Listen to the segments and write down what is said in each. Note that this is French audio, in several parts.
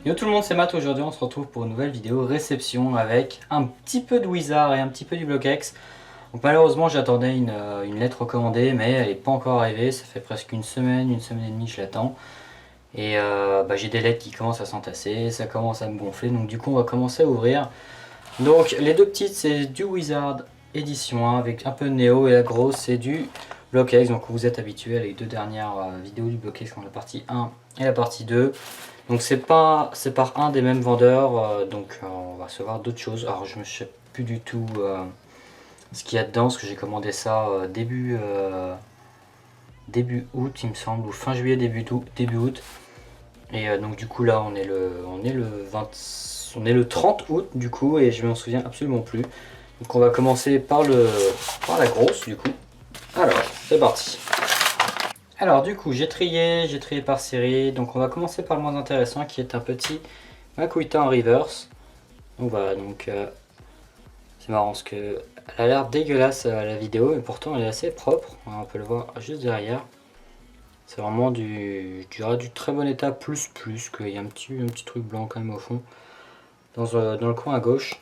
Yo tout le monde, c'est Matt. Aujourd'hui on se retrouve pour une nouvelle vidéo réception avec un petit peu de Wizard et un petit peu du Block-X. Donc malheureusement j'attendais une lettre recommandée mais elle n'est pas encore arrivée, ça fait presque une semaine et demie je l'attends. Et j'ai des lettres qui commencent à s'entasser, ça commence à me gonfler, donc du coup on va commencer à ouvrir. Donc les deux petites c'est du Wizard édition 1 avec un peu de Néo et la grosse c'est du Block-X. Donc vous êtes habitué à les deux dernières vidéos du Block-X, la partie 1 et la partie 2. Donc c'est par un des mêmes vendeurs, on va recevoir d'autres choses. Alors je ne sais plus du tout ce qu'il y a dedans, parce que j'ai commandé ça début août il me semble, ou fin juillet, début août. Et donc du coup là on est le 30 août du coup, et je m'en souviens absolument plus. Donc on va commencer par la grosse du coup. Alors c'est parti. Alors du coup j'ai trié par série, donc on va commencer par le moins intéressant qui est un petit Makuhita en reverse. Donc voilà, c'est marrant parce que elle a l'air dégueulasse à la vidéo, mais pourtant elle est assez propre, on peut le voir juste derrière. C'est vraiment du très bon état, plus qu'il y a un petit truc blanc quand même au fond, dans le coin à gauche.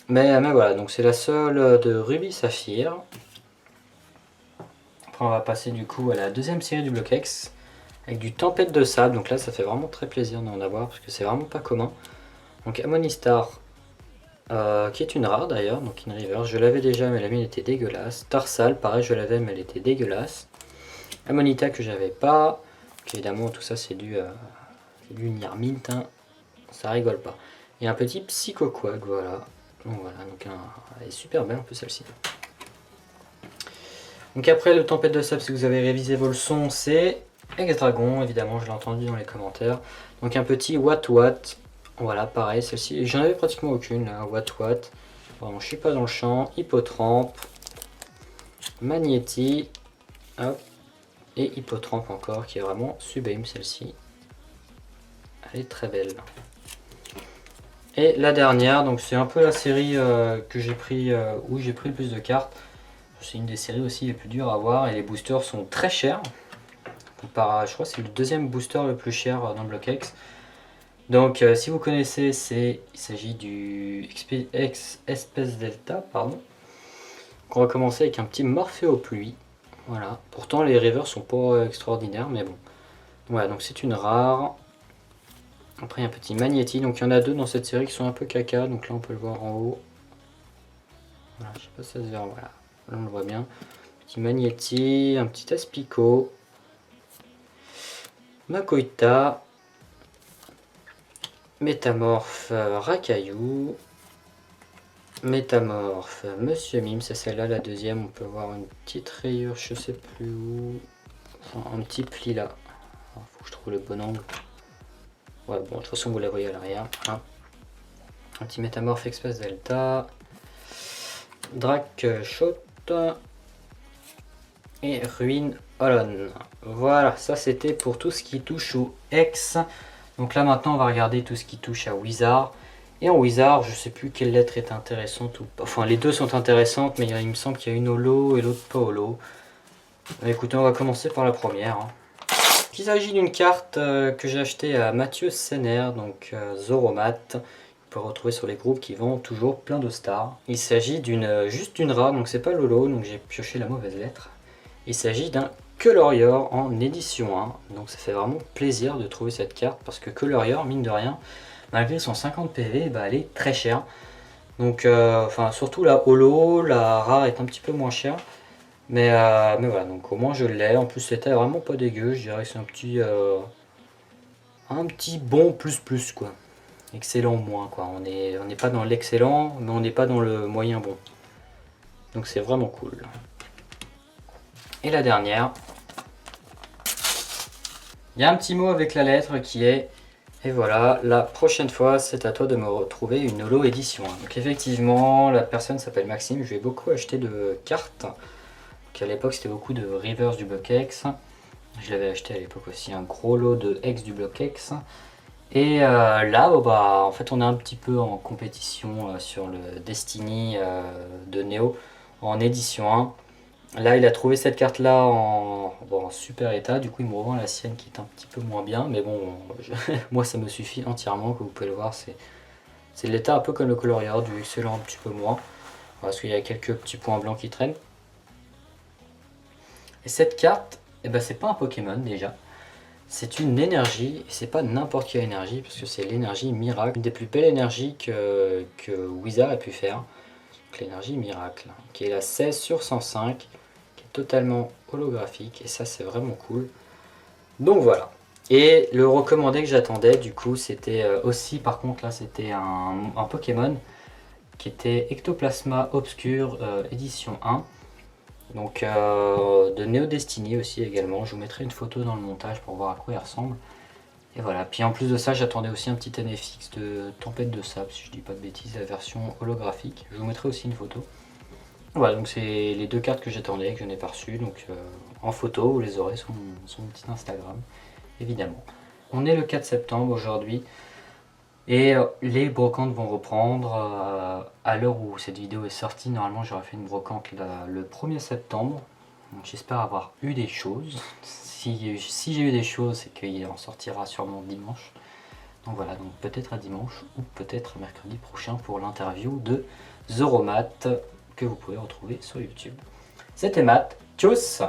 Mais voilà, donc c'est la seule de Ruby Saphir. Après on va passer du coup à la deuxième série du Block-X avec du Tempête de Sable. Donc là ça fait vraiment très plaisir d'en avoir parce que c'est vraiment pas commun. Donc Amonistar qui est une rare d'ailleurs, donc in reverse. Je l'avais déjà mais la mienne était dégueulasse. Tarsal pareil, je l'avais mais elle était dégueulasse. Amonita que j'avais pas. Donc évidemment tout ça c'est du Nirmint, hein. Ça rigole pas. Et un petit Psychoquag, voilà. Donc elle est super belle en plus celle-ci. Donc après le Tempête de Sable, si vous avez révisé vos leçons, c'est Ex-Dragon, évidemment je l'ai entendu dans les commentaires. Donc un petit What. Voilà, pareil, celle-ci, j'en avais pratiquement aucune là, What. Vraiment, je suis pas dans le champ. Hippotrampe, Magnéti, hop, et Hippotrampe encore, qui est vraiment sublime celle-ci. Elle est très belle. Et la dernière, donc c'est un peu la série que j'ai pris, où j'ai pris le plus de cartes. C'est une des séries aussi les plus dures à avoir et les boosters sont très chers. Je crois que c'est le deuxième booster le plus cher dans le Block-X. Donc si vous connaissez, il s'agit du Espèce Delta, pardon. Donc, on va commencer avec un petit Morpheo Pluie. Voilà. Pourtant les rivers sont pas extraordinaires, mais bon. Voilà, donc c'est une rare. Après il y a un petit Magnéti, donc il y en a deux dans cette série qui sont un peu caca, donc là on peut le voir en haut. Voilà, je sais pas si ça se verra, voilà. Là on le voit bien. Petit Magnéti, un petit Aspico, Makuhita, Métamorphe Racaillou, Métamorphe Monsieur Mime, c'est celle-là la deuxième, on peut voir une petite rayure, je sais plus où, enfin, un petit pli là. Alors, faut que je trouve le bon angle. Ouais, bon, de toute façon vous la voyez à l'arrière. Hein. Un petit Métamorphe Express Delta, Drake-Shot et Ruine Holon. Voilà, ça c'était pour tout ce qui touche au X. Donc là maintenant on va regarder tout ce qui touche à Wizard. Et en Wizard, je sais plus quelle lettre est intéressante ou pas. Enfin les deux sont intéressantes, mais il me semble qu'il y a une holo et l'autre pas holo. Écoutez, on va commencer par la première. Hein. Il s'agit d'une carte que j'ai achetée à Mathieu Senner, donc Zoromat. Vous pouvez retrouver sur les groupes qui vendent toujours plein de stars. Il s'agit juste d'une rare, donc c'est pas l'holo, donc j'ai pioché la mauvaise lettre. Il s'agit d'un Colorior en édition 1, donc ça fait vraiment plaisir de trouver cette carte parce que Colorior, mine de rien, malgré son 50 PV, elle est très chère. Donc, surtout la holo, la rare est un petit peu moins chère. Mais voilà, donc au moins je l'ai. En plus, c'était vraiment pas dégueu. Je dirais que c'est un petit bon plus quoi. Excellent moins quoi. On n'est pas dans l'excellent, mais on n'est pas dans le moyen bon. Donc c'est vraiment cool. Et la dernière, il y a un petit mot avec la lettre qui est et voilà, la prochaine fois c'est à toi de me retrouver une holo édition. Donc effectivement, la personne s'appelle Maxime, je vais beaucoup acheter de cartes. Donc à l'époque c'était beaucoup de reverse du Block-X. Je l'avais acheté à l'époque aussi un gros lot de X du Block-X. Et là, en fait on est un petit peu en compétition sur le Destiny de Neo en édition 1. Là, il a trouvé cette carte-là en super état. Du coup, il me revend la sienne qui est un petit peu moins bien. Mais bon, moi, ça me suffit entièrement. Comme vous pouvez le voir, c'est de l'état un peu comme le coloria, du excellent un petit peu moins. Parce qu'il y a quelques petits points blancs qui traînent. Et cette carte, eh ben, c'est pas un Pokémon déjà. C'est une énergie, et c'est pas n'importe quelle énergie, parce que c'est l'énergie miracle, une des plus belles énergies que Wizard a pu faire. L'énergie miracle, qui est la 16 sur 105, qui est totalement holographique, et ça c'est vraiment cool. Donc voilà. Et le recommandé que j'attendais, du coup, c'était aussi, par contre, là, c'était un Pokémon qui était Ectoplasma Obscur édition 1. Donc de Neo Destiny aussi également. Je vous mettrai une photo dans le montage pour voir à quoi il ressemble. Et voilà. Puis en plus de ça, j'attendais aussi un petit NFX de Tempête de Sable, si je dis pas de bêtises, la version holographique. Je vous mettrai aussi une photo. Voilà, donc c'est les deux cartes que j'attendais, que je n'ai pas reçues. Donc en photo, vous les aurez sur mon petit Instagram, évidemment. On est le 4 septembre aujourd'hui. Et les brocantes vont reprendre à l'heure où cette vidéo est sortie. Normalement, j'aurais fait une brocante le 1er septembre. Donc j'espère avoir eu des choses. Si j'ai eu des choses, c'est qu'il en sortira sûrement dimanche. Donc voilà, donc peut-être à dimanche ou peut-être à mercredi prochain pour l'interview de Zoromat que vous pouvez retrouver sur YouTube. C'était Matt. Tchuss!